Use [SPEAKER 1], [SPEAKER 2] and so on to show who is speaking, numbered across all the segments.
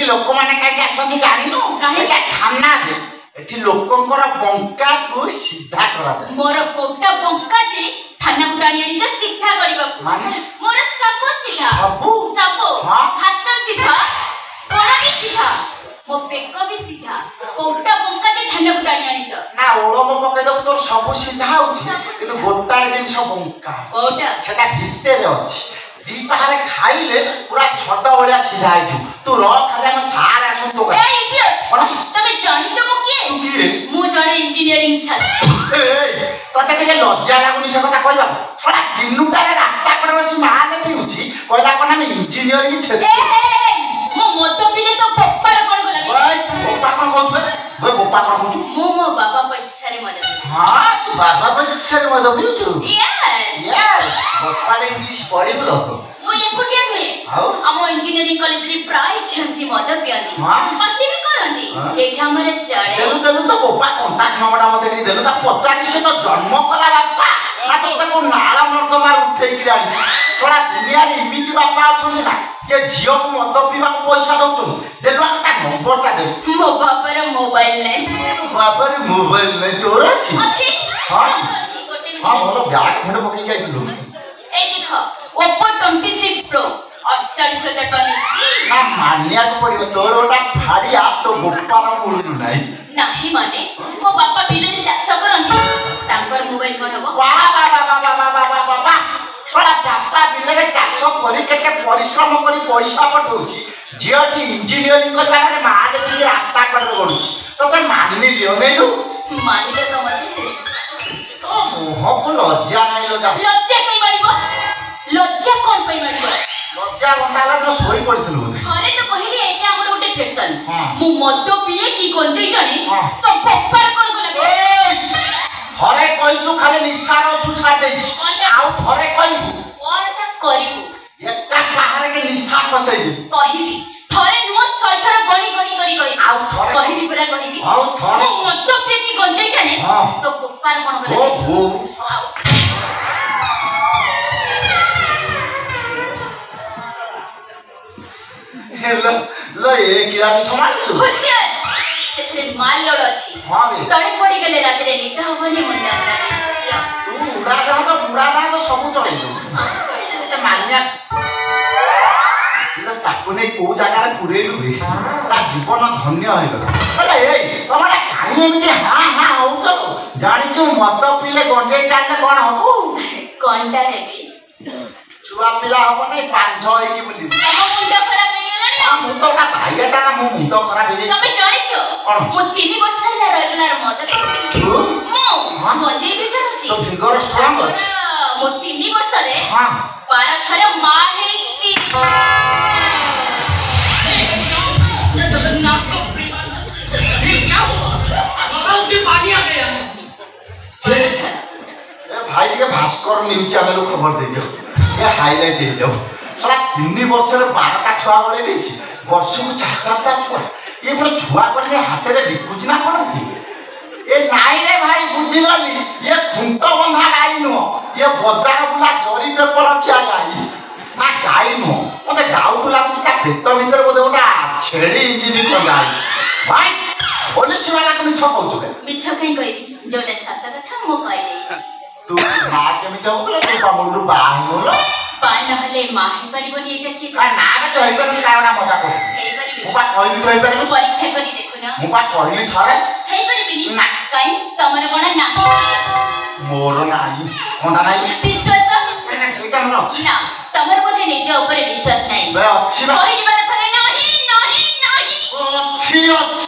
[SPEAKER 1] ଏଠିକି ଲୋକମାନେ କାହିଁକି ଆସନ୍ତି ଜାଣିନୁ? ଏଇଟା ଥାନା ଏଠି ଲୋକଙ୍କର ବଙ୍କାକୁ ସିଧା କରାଯାଏ।
[SPEAKER 2] ମୋର କୋଟା ବଙ୍କା ଯେ ଥାନାକୁ ଟାଣି ଆଣିଛ ସିଧା କରିବାକୁ।
[SPEAKER 1] ମାନେ
[SPEAKER 2] ମୋର ସବୁ ସିଧା,
[SPEAKER 1] ସବୁ
[SPEAKER 2] ହାତ ସିଧା, ଗୋଡ଼ ବି ସିଧା, ମୋ ବେକ ବି ସିଧା। କୋଟା ବଙ୍କା ଯେ ଥାନାକୁ ଟାଣି ଆଣିଛ
[SPEAKER 1] ନା ଓଳମ ପକେଇଦବୁ ତୋର ସବୁ ସିଧା ହଉଛି, କିନ୍ତୁ ଗୋଟାଏ ଜିନିଷ ବଙ୍କା ସେଟା ଭିତରେ ଅଛି। ଦି ପାହାରେ ଖାଇଲେ ପୁରା ଛୋଟ ଭଳିଆ ସିଧା ହେଇଯିବ। ତୁ ରହ ଖାଲି ଆମ ସାର୍ ଆସନ୍ତୁ ତୋ କଥା।
[SPEAKER 2] ତମେ ଜାଣିଛ ମୁଁ କିଏ? ମୁଁ ଜଣେ ଇଞ୍ଜିନିୟରିଂ ଛାତ୍ର।
[SPEAKER 1] ତତେ ଟିକେ ଲଜ୍ଜା ଲାଗୁନି ସେ କଥା କହିବାକୁ? ଶଳା ଦିନୁଟାରେ ରାସ୍ତା କଡେ ବସି ମାଲେ ପିଉଛି କହିଲା କଣ ଆମେ ଇଞ୍ଜିନିୟରିଂ ଛାତ୍ର।
[SPEAKER 2] ମୁଁ ମଦ ପିଲେ ତ ବୋପାର କଣ ଗଲା?
[SPEAKER 1] ବୋପା କଣ କହୁଛୁ? ବୋପା କଣ କହୁଛୁ?
[SPEAKER 2] ମୁଁ ମୋ ବାବା ପଇସାରେ ମଦ ପିଉଛି।
[SPEAKER 1] ହଁ ତୁ ବାବା ପଇସାରେ ମଦ ପିଉଛୁ?
[SPEAKER 2] ୟେସ୍।
[SPEAKER 1] ବୋପାରେ ଇଂଲିଶ ପଢିବୁ ଲୋ।
[SPEAKER 2] ମୁଁ ଏକୁଟିଆ ନୁହେଁ, ଆମ ଇଞ୍ଜିନିୟରିଂ କଲେଜରେ ପ୍ରାୟ ଝିଅନ୍ତି ମଦ ପିଅନ୍ତି, ପାର୍ଟି ବି କରନ୍ତି। ଏଇଟା ଆମର ଚଳେ।
[SPEAKER 1] ଦେଲୁ ତ ବୋପା କଣ୍ଟାକ୍ଟ ନମ୍ବରଟା ମତେ ଟିକେ ଦେଲୁ। ତା ପଚାରି ସେ ତ ଜନ୍ମ କଲା ବାପା ନା ତ ତାକୁ ନାଳ ନର୍ଦ୍ଦମାରୁ ଉଠେଇକିରି ଆଣିଛି? ଶଳା ଦୁନିଆରେ ଏମିତି ବାପା ଅଛନ୍ତି ନା ଯେ ଝିଅକୁ ମଦ ପିଇବାକୁ ପଇସା ଦଉଛନ୍ତି? ଦେଲୁ ଆଗ ତା ନମ୍ବରଟା ଦେଲୁ।
[SPEAKER 2] ମୋ ବାପାର ମୋବାଇଲ ନାହିଁ।
[SPEAKER 1] ବାପାରେ ମୋବାଇଲ ନାହିଁ? ତୋର ଅଛି? ହଁ ଭଲ ବ୍ୟାଗ ଖଣ୍ଡେ ପକେଇକି ଆଇଥିଲୁ।
[SPEAKER 2] এই দেখো Oppo 26 Pro 48,000 ଟଙ୍କା ନେଇଛି।
[SPEAKER 1] ନା ମାନିବାକୁ ପଡିବ ତୋର ଗୋଟା ଫାଡିଆ ତୋ ବୋପାର ମୂଳରୁ ନାହିଁ।
[SPEAKER 2] ନାହିଁ ମାନେ ମୋ ବାପା ବିଲରେ ଚାଷ କରନ୍ତି, ତାଙ୍କର ମୋବାଇଲ କଣ ହବ?
[SPEAKER 1] ବାବା ଶଳା ବାପା ବିଲରେ ଚାଷ କରି କେତେ ପରିଶ୍ରମ କରି ପଇସା ପଠଉଛି, ଝିଅଟି ଇଞ୍ଜିନିୟରିଂ କରିବାରେ ମା ଦେଖିକି ରାସ୍ତା କଡ଼ରେ ଗଡୁଛି। ତତେ ମାନିଲି ଅନେଇଲୁ?
[SPEAKER 2] ମାନିଲେ ତ ମତେ
[SPEAKER 1] ତୋ ମୁହଁକୁ ଲଜ୍ଜା ନାହିଁ ଲୋ।
[SPEAKER 2] ଲଜ୍ଜା କାଇଁ ମାରିବ? ଲଜ୍ଜା କଣ ପାଇଁ ମାରିବ?
[SPEAKER 1] ଲଜ୍ଜା ଗଣ୍ଡା ହେଲା ତ ଶୋଇ ପଡିଥିଲୁ ବୋଧେ।
[SPEAKER 2] ଘରେ ତ କହିଲି ଏଇଟା ଆମର ଗୋଟେ ଫ୍ୟାଶନ। ମୁଁ ମଦ ପିଏ କି ଗଞ୍ଜେଇ ଜାଣେ ତ ବୋପାର କଣ ଗଲା?
[SPEAKER 1] ଥରେ କହିଛୁ ଖାଲି ନିଶାର ଅଛୁ ଛାଡି ଦେଇଛି, ଆଉ ଥରେ କହିବୁ
[SPEAKER 2] କଣଟା କରିବୁ?
[SPEAKER 1] ଏଟା ବାହାରେ ନିଶା ଫସେଇବି
[SPEAKER 2] କହିବି। ଥରେ ନୁହଁ 100 ଥର ଗଣି ଗଣି କରି କହିବି।
[SPEAKER 1] ଆଉ ଥରେ
[SPEAKER 2] କହିବି ପୁରା କହିବି।
[SPEAKER 1] ଆଉ ଥରେ
[SPEAKER 2] ମୁଁ ମଦ ପିଏ କି ଗଞ୍ଜେଇ ଜାଣେ ତ ବୋପାର କଣ ଗଲା?
[SPEAKER 1] लो ଏ କିରାବି ସମାଳୁଛୁ?
[SPEAKER 2] ହୁସିଆର ସେଥିରେ ମାଲ ଲୋଡ ଅଛି। ତଳେ ପଡି ଗଲେ ରାତିରେ ନିଦ ହବନି, ମୁଣ୍ଡ ଖରାପ ହେଇଯିବ।
[SPEAKER 1] ତୁ ବୁଢା ଦାଗ ସବୁ ଚଳେଇ ଦଉ। ମତେ ମାନିଆ ତାକୁ ନେଇ କୋଉ ଜାଗାରେ ପୁରେଇଲୁ ବେ? ତା ଜୀବନ ଧନ୍ୟ ହେଇଗଲା। ଏଇ ତମର କାହିଁ ଏମିତି ହାଁ ହାଁ ହଉଛ? ଜାଣିଛୁ ମଦ ପିଇଲେ ଗଞ୍ଜେଇ ଟାଣିଲେ କଣ ହବୁ?
[SPEAKER 2] କଣଟା ହେବି?
[SPEAKER 1] ଛୁଆ ପିଲା ହବନି, ପାଞ୍ଚ ହେଇକି ବୁଲିବୁ।
[SPEAKER 2] ତମ ମୁଣ୍ଡ ଖରାପ ହେଇଗଲାଣି।
[SPEAKER 1] ମୁଁ ତ ଗୋଟେ ଭାଇଟା ନା, ମୋ ମୁଣ୍ଡ ଖରାପ ହେଇଯାଇଛି।
[SPEAKER 2] ତମେ ଜାଣିଛ ମୁଁ 3 ବର୍ଷ ହେଲା ରେଗୁଲାର ମଦ ପିଉଛି। ମୁଁ ଗଞ୍ଜେଇ ବି ଟାଣୁଛି।
[SPEAKER 1] ତୋ ଫିଗର ଷ୍ଟ୍ରଙ୍ଗ ଅଛି।
[SPEAKER 2] ମୁଁ 3 ବର୍ଷରେ 12 ଥର ମା ହେଇଛି। भाई टे भास्कर न्यूज चैनल खबर दे दियो, ये हाईलाइट हो जाओ। साला 3 वर्ष रे 12टा छुआ बळे देछि, वर्ष को 4-4टा छुआ। ये कोन छुआ करने हाथ रे बिकुछ ना कोन की? ए नाइ रे भाई बुझी गली, ये खुंट बंधा गाई नो, ये बजार बुला जरी पेपर रखिया गाई ना गाई नो। मते डाउट लागुछ ता पेट भीतर बोधे ओटा छेड़ी इंजिन को गाई। भाई पुलिस वाला को मिछ कहउछ बे? मिछ कहीं कहबी, जोटा सत कथा मो कहि देछि। तू ना केमिति होबले? तू पामुलु बाह होलो पा नहले माही परिबनी एटा की का ना बे तो हेबनी कावना मजा को हेइ परिबी। मु बा कहली तो हेइ परिबी, परीक्षा करी देखु ना। मु बा कहली थरे हेइ परिबी ना काई तमरे कोन नाही? मोर नाही कोनटा नाही विश्वास ना सेटा मोर अछि ना। तमर बोधे निज ऊपर विश्वास नाही बे अछि ना कहली बात थरे नाही नाही नाही अछि अछि।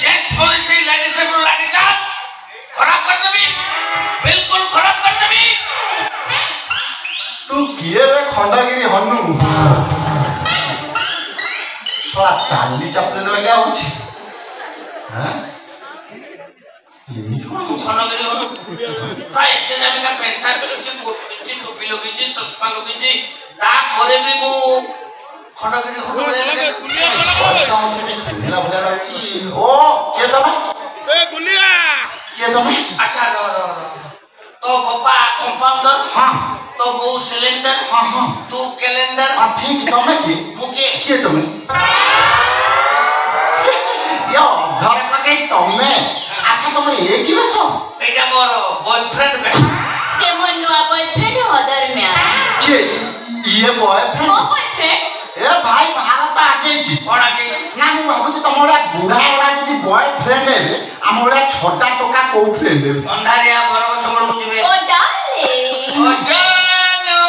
[SPEAKER 2] जेट पुलिस लेडी से लागी जा खराब कर देबी, बिल्कुल खराब कर देबी। तू किए बे खंडगिरी हन्नू? साला चाली चपले लगा होछि। हां इनी कोन खंडगिरी हन्नू काय एते जाबे का पैसा पे लोग कोट के टोपी लगे जे चश्मा लगे जे ता करे भी मु खंडगिरी हन्नू रे गुलिया कोन सुनेला बुझा लागी। ओ के तमे ए गुलिया के तमे? अच्छा रो तो पापा कंपाउंडर, हां तो वो सिलेंडर, हां हां तू कैलेंडर
[SPEAKER 3] कैलेंडर
[SPEAKER 1] ठीक तमे की
[SPEAKER 3] मुके
[SPEAKER 1] किए तमे यो धर पके तमे अच्छा तमे ए की बेसो
[SPEAKER 3] एटा मोर बॉयफ्रेंड बे
[SPEAKER 4] से मोर नुआ बॉयफ्रेंड हदर में
[SPEAKER 1] के ये बॉयफ्रेंड
[SPEAKER 4] मो बॉयफ्रेंड
[SPEAKER 1] ए भाई भारत आगे छी
[SPEAKER 3] कोना के
[SPEAKER 1] ना मु भाबुची तमोला बुढ़ा वाला जदी बॉयफ्रेंड हेबे हमोला छोटा टोका को फ्रेंड हेबे
[SPEAKER 3] अंधारिया बरो छमड़ बुझबे
[SPEAKER 4] ओ डार्लिंग
[SPEAKER 3] ओ जानो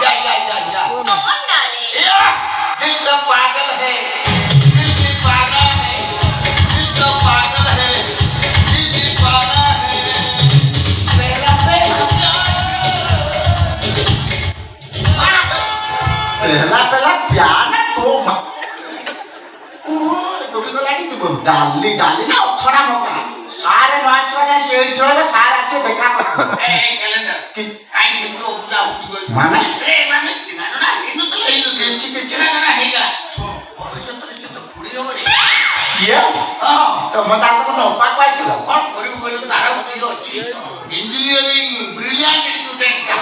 [SPEAKER 3] जा जा जा जा
[SPEAKER 4] कौन डार्लिंग
[SPEAKER 3] या दिल तो पागल है दिल भी पागल है दिल तो पागल है दिल भी पागल है पहला
[SPEAKER 1] पहला प्यार ना तो तो की लागी तू डाली डाली ना छोड़ा मौका सारे नाच वाला से ठोले सारा से देखा कर
[SPEAKER 3] ए कैलेंडर
[SPEAKER 1] कि
[SPEAKER 3] काई छिटो पूजा उठी गई
[SPEAKER 1] माने
[SPEAKER 3] ए माने चिनानो ना हिनु तो लेनु के चिना ना हेगा भविष्य तो खुड़ी हो रे
[SPEAKER 1] ये
[SPEAKER 3] हां
[SPEAKER 1] तो मता तो न पाक पाई तू
[SPEAKER 3] कौन करिब कहलु तारा उठी अछि इंजीनियरिंग ब्रिलियंट स्टूडेंट का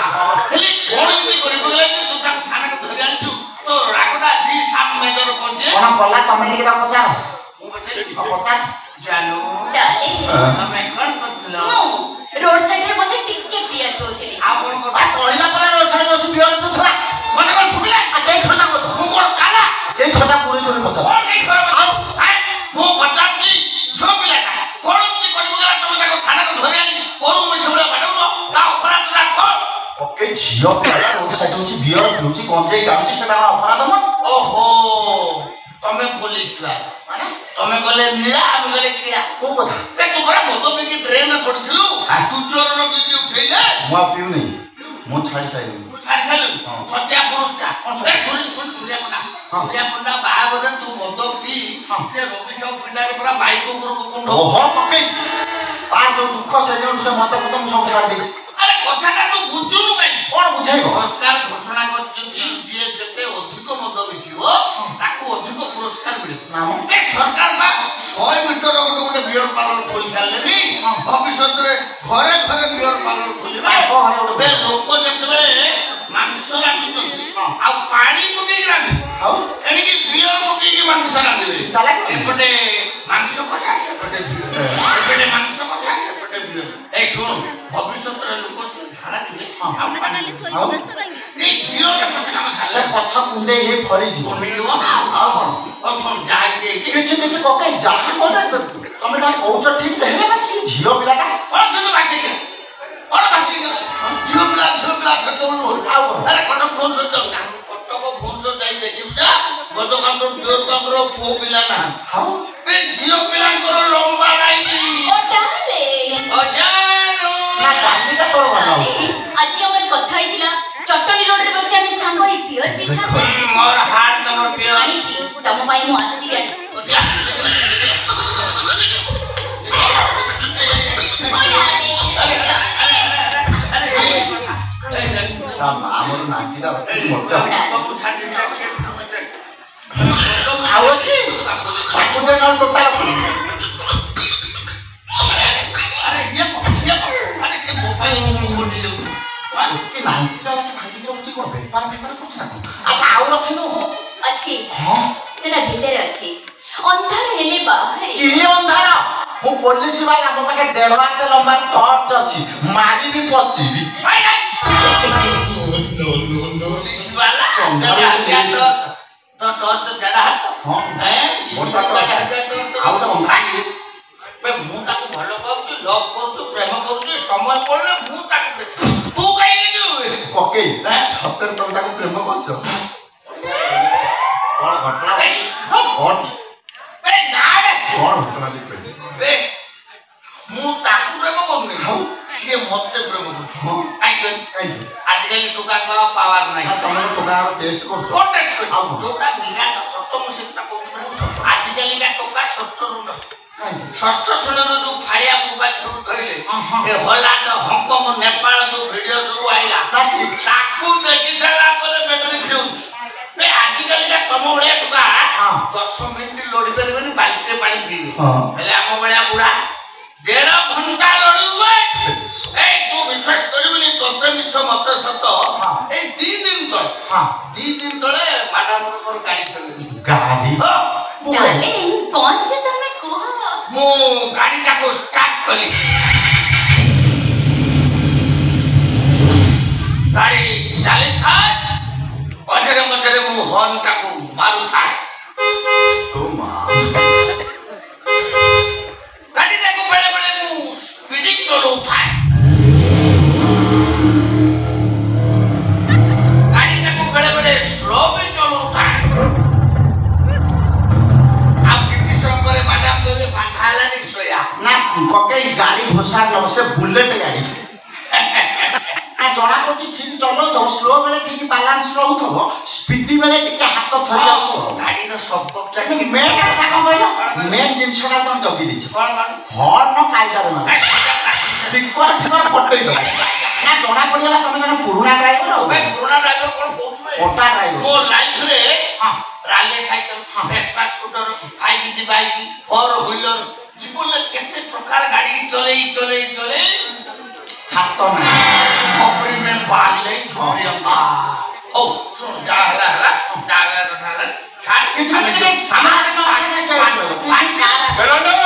[SPEAKER 3] हेले कोन भी करिब गले तू ता थाना को धरि आनी तो रागदा जी साम मेजर कोजे
[SPEAKER 1] कोना पल्ला कमेंट के दा पचार
[SPEAKER 3] मु बते
[SPEAKER 1] पचार
[SPEAKER 3] जानो
[SPEAKER 4] डार्लिंग
[SPEAKER 3] हमें कौन करथलो
[SPEAKER 4] मो रोड साइड रे बसे टिके पिया कोथली
[SPEAKER 3] आपण को
[SPEAKER 1] आ कहला पला रो साइड से बियर पुथला
[SPEAKER 3] मने कोन सुबले
[SPEAKER 1] आ देख खना मत
[SPEAKER 3] मु कोन काला
[SPEAKER 1] के खना पूरी तोरी पचार
[SPEAKER 3] कोन नहीं खरा बताओ हाय मु पचाती छो पिला का कोन भी करिब गला तुम ताको थाना को धरि आनी कोन मु सुबले बाडौ तो ता अपराध राखो
[SPEAKER 1] ओके झियो पला रो साइड से बियर पिउची गंजे गाउची सेटा अपराध म
[SPEAKER 3] ओहो तमे पुलिस बा माने तमे गले नीला हम गले क्रिया
[SPEAKER 1] को कथा
[SPEAKER 3] ते तू बड़ा मोटो पे की ट्रेन पड़थिलु आ तू चोर रो की उठे ना
[SPEAKER 1] मुआ पिउ नहीं मु छाड़ी साइड
[SPEAKER 3] तू छाड़ी सालु
[SPEAKER 1] हां
[SPEAKER 3] सत्या पुरुष का
[SPEAKER 1] कौन सा?
[SPEAKER 3] ए पुलिस पुलिस सूर्या पंडा
[SPEAKER 1] हां।
[SPEAKER 3] सूर्या पंडा बाहागर तू मोटो पी
[SPEAKER 1] हां।
[SPEAKER 3] से रवि साहब पिंडा रे पूरा बाइक को कोन
[SPEAKER 1] ओहो पके आ जो दुख से जो से मत पत मु सब छाड़ दे
[SPEAKER 3] अरे कथाटा तू बुझुनु काई
[SPEAKER 1] कोन बुझाइबो
[SPEAKER 3] सरकार घोषणा करछी जे जते अधिक मद बिकिबो ताको अधिक पुरस्कार मिलिबो
[SPEAKER 1] नाम
[SPEAKER 3] ए सरकार बा 100 मीटर गोटे बियर पार्लर खोली सालेनी भविष्य रे घरे घरे बियर पार्लर खोलिबा
[SPEAKER 1] को हरे
[SPEAKER 3] बे
[SPEAKER 1] उठे
[SPEAKER 3] लोक जेतबे मांस रांधुଛନ୍ତି आ पानी पकेई रांधु
[SPEAKER 1] हाउ
[SPEAKER 3] एनिकी बियर पकेई मांस रांधिले
[SPEAKER 1] ताला
[SPEAKER 3] एपटे मांस कषा सेपटे बियर एपटे मांस कषा सेपटे बियर ए सुन भविष्य रे लोक झाड़ा दिले आ पानी
[SPEAKER 1] हाउ
[SPEAKER 3] ए बियर रे पछे काम
[SPEAKER 1] से पछ कुंडे हे फरी जीव
[SPEAKER 3] मिलियो ना
[SPEAKER 1] आ कोन
[SPEAKER 3] और सुन जाय के
[SPEAKER 1] किछि किछि कोके जाहा कोने तमे ता कहउछ ठीक हेले बस झियो पिलाटा
[SPEAKER 3] और सुन बाकी के और बाकी के झुबला छतो
[SPEAKER 1] आउ
[SPEAKER 3] अरे कटक फोन रो तो कटक फोन रो जाई देखिम जा गद काम तो बियर काम रो पो पिला ना
[SPEAKER 1] हाउ
[SPEAKER 3] बे झियो पिला करो लंबा लाइन
[SPEAKER 4] ओ डार्लिंग
[SPEAKER 3] ओ जानो
[SPEAKER 1] ना गांधी का तोर बनाओ
[SPEAKER 4] डार्लिंग आज हमर कथा हितिला चट्टनी रोड रे बसे आमी सांग ई पियर पिथा
[SPEAKER 3] मोर हाथ तमर पियो
[SPEAKER 4] आनी छी तम पाई मु आसी गाडी ओ डार्लिंग
[SPEAKER 1] ଆମର ନାଟିଟା ମୋଟା
[SPEAKER 3] ଆଉ
[SPEAKER 1] ଅଛି ତାକୁ ଦେ ନହେଲେ ଟୋଟାଲ କି ନାଇଟିଟା ଭାଙ୍ଗି ରଖୁଛି କ'ଣ ବେପାର କରୁଛି ନା କ'ଣ ଆଚ୍ଛା ଆଉ ରଖିନୁ
[SPEAKER 4] ଅଛି
[SPEAKER 1] ହଁ
[SPEAKER 4] ସେଟା ଭିତରେ ଅଛି ଅନ୍ଧାର ହେଲେ ବାହାରେ
[SPEAKER 1] କି ଅନ୍ଧାର ମୁଁ ପୋଲିସ ବାଲା ମୋ ପାଖେ 1.5 ହାତ ଲମ୍ବା ଟର୍ଚ୍ଚ ଅଛି ମାରିବି ପଶିବି ହଁ ମୋଟା ଟର୍ଚ୍ଚ ଆଉ ଗୋଟେ ଅନ୍ଧାର
[SPEAKER 3] ମୁଁ ତାକୁ ଭଲ ପାଉଛି ଲଭ୍ କରୁଛୁ ପ୍ରେମ କରୁଛୁ ସମୟ ପଡ଼ିଲେ ମୁଁ ତାକୁ ଦେଖି ତୁ କାହିଁକି ଯିବୁ
[SPEAKER 1] ପକେଇ ସତରେ ତମେ ତାକୁ ପ୍ରେମ କରୁଛ କ'ଣ ଘଟଣା କ'ଣ କ'ଣ ଘଟଣା ଦେଇପାରିବେ
[SPEAKER 3] ମୁଁ ତାକୁ ପ୍ରେମ କରୁନି
[SPEAKER 1] ଆଉ
[SPEAKER 3] ସିଏ ମତେ ପ୍ରେମ କରୁଛି
[SPEAKER 1] ହଁ
[SPEAKER 3] କାହିଁକି
[SPEAKER 1] କାହିଁକି
[SPEAKER 3] ଆଜିକାଲି ଟୋକାଙ୍କର ପାୱାର ନାହିଁ
[SPEAKER 1] ତମେ ଟୋକାର ଟେଷ୍ଟ କରୁଛ
[SPEAKER 3] କୋଟେ
[SPEAKER 1] ଆଉ
[SPEAKER 3] ଯୋଉଟା ନିରାଟ ସତ ମୁଁ ସେଟା କହୁଛି ଆଜିକାଲିକା ଟୋକା ସତରୁ ନଷ୍ଟ
[SPEAKER 1] କାହିଁକି
[SPEAKER 3] ଷଷ୍ଠ ଶ୍ରେଣୀର ଯୋଉ ଫାୟା ମୋବାଇଲ ସବୁ ଧରିଲେ ଏ ହଲାଣ୍ଡ ହଂକଂ ନେପାଳ ଯୋଉ ଭିଡିଓ ସବୁ ଆଇଲା
[SPEAKER 1] ନା ଠିକ
[SPEAKER 3] ତାକୁ ଦେଖି ସାରିଲା ପରେ ବେଟରୀ ଫ୍ୟୁଜ ଆଜିକାଲିକା ତମ ଭଳିଆ ଟୋକା 10 ମିନିଟ ଲଢି ପାରିବେନି ବାଲ୍ଟିରେ ପାଣି ପିଇବେ ହେଲେ ଆମ ଭଳିଆ ବୁଢା 1.5 ଘଣ୍ଟା ଲଢିବେ। ତୁ ବିଶ୍ୱାସ କରିବୁନି 10 ତତେ ମିଛ ମତେ ସତ
[SPEAKER 2] ହଁ।
[SPEAKER 3] ଏଇ 2 ଦିନ ତଳେ
[SPEAKER 2] ହଁ
[SPEAKER 3] 2 ଦିନ ତଳେ ମାଡାମ ମୋର ଗାଡି ଚଲେଇଲି
[SPEAKER 2] ଗାଡି
[SPEAKER 4] डार्लिंग कौन से तुम्हें कुह
[SPEAKER 3] ମୁଁ ଗାଡିଟାକୁ ଷ୍ଟାର୍ଟ କଲି ଗାଡି ଚାଲିଥାଏ ମଝିରେ ମଝିରେ ମୁଁ ହର୍ନଟାକୁ ମାରୁଥାଏ
[SPEAKER 2] ଓ ମା
[SPEAKER 3] ଗାଡିଟାକୁ ବେଳେ ବେଳେ ମୁଁ ସ୍ପିଡିଂ ଚଲଉଥାଏ ଗାଡିଟାକୁ ବେଳେ ବେଳେ ସ୍ଲୋ ବି ଚଲଉଥାଏ ଆଉ କିଛି ସମୟ ପରେ ମ୍ୟାଡାମ କହିବେ ପାଠ ହେଲାନି ଶୋୟା
[SPEAKER 2] ନା କକେଇ ଗାଡି ଘୋଷାର ନବ ସେ ବୁଲେଟ ଗାଡି ଜଣା ପଡୁଛି ଠିକ ଚଲଉଥିବ ସ୍ଲୋ ବେଳେ ଠିକ ବାଲାନ୍ସ ରହୁଥିବ ସ୍ପିଡି ବେଳେ ଟିକେ ହାତ ଥରିଯାଉଥିବ
[SPEAKER 3] ଗାଡିର ଶବ୍ଦଟା
[SPEAKER 2] କିନ୍ତୁ ମେନ୍ କଥା କଣ କହିଲ ମେନ୍ ଜିନିଷଟା ତମେ ଜଗି ଦେଇଛ
[SPEAKER 3] କଣ
[SPEAKER 2] ହର୍ନ କାଇଦାରେ ମାର ସ୍ପିକର ଫିକର ଫଟେଇ ଦବ ନା ଜଣା ପଡିଗଲା ତମେ ଜଣେ ପୁରୁଣା ଡ୍ରାଇଭର ଆଉ
[SPEAKER 3] ପୁରୁଣା ଡ୍ରାଇଭର କଣ କହୁଥିବେ
[SPEAKER 2] ଅଟା ଡ୍ରାଇଭର
[SPEAKER 3] ମୋ ଲାଇଫରେ
[SPEAKER 2] ହଁ
[SPEAKER 3] rally cycle Vespa scooter 5G bike 4 wheeler ଜୀବନରେ କେତେ ପ୍ରକାର ଗାଡି ଚଲେଇ ଚଲେଇ ଚଲେଇ
[SPEAKER 2] ଛାତ ନାହିଁ
[SPEAKER 3] ଖପରି ମେ ବାଲେ ଝୋରି ଅଙ୍କା ହଉ ଶୁଣ ଯାହା ହେଲା ହେଲା ଯାହା ହେଲା କଥା ହେଲା ଛାଡ
[SPEAKER 2] କିଛି ସାମାନ୍ୟ କିଛି